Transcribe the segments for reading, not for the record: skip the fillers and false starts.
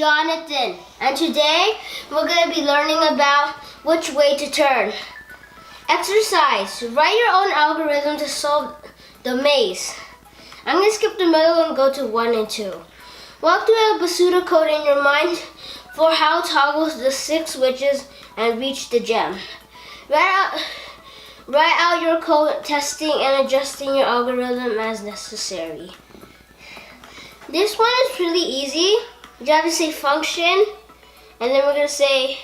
Jonathan, and today we're going to be learning about which way to turn. Exercise. Write your own algorithm to solve the maze. I'm going to skip the middle and go to 1 and 2. Walk through a Basuda code in your mind for how toggles the 6 switches and reach the gem. Write out your code, testing and adjusting your algorithm as necessary. This one is really easy. You have to say function, and then we're going to say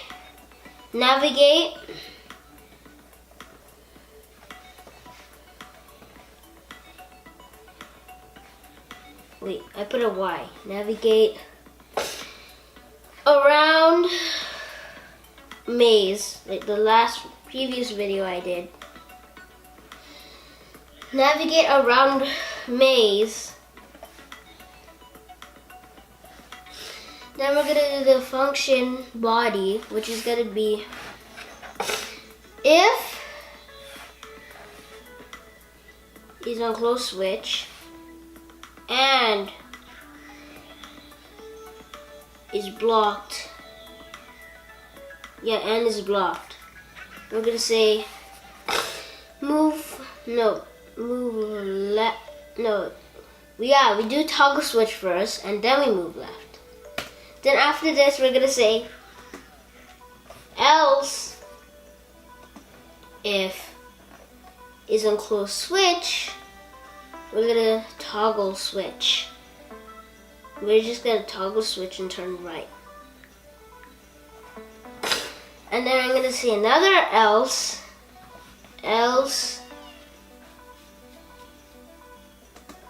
navigate. Wait, I put a Y. Navigate around maze, like the previous video I did. Navigate around maze. Then we're gonna do the function body, which is gonna be if is on close switch and is blocked. Yeah, and is blocked. We're gonna say we do toggle switch first and then we move left. Then after this, we're gonna say else if is on close switch, we're gonna toggle switch. We're just gonna toggle switch and turn right. And then I'm gonna say another else,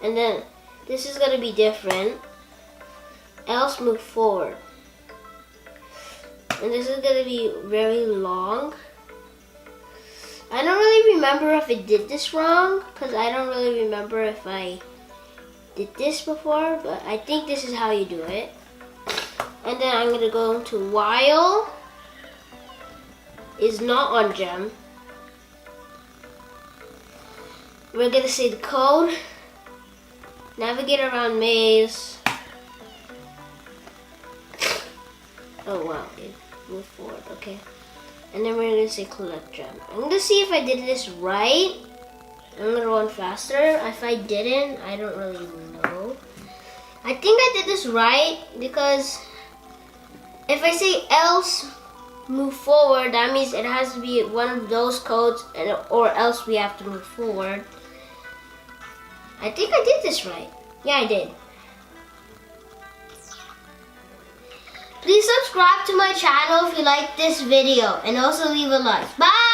and then this is gonna be different. Else move forward. And this is gonna be very long. I don't really remember if it did this wrong, because I don't really remember if I did this before, but I think this is how you do it. And then I'm gonna go to while is not on gem. We're gonna say the code, navigate around maze. Oh wow, it moved forward, okay. And then we're gonna say collect gem. I'm gonna see if I did this right. I'm gonna run faster. If I didn't, I don't really know. I think I did this right because if I say else move forward, that means it has to be one of those codes or else we have to move forward. I think I did this right. Yeah, I did. Please subscribe to my channel if you like this video and also leave a like. Bye!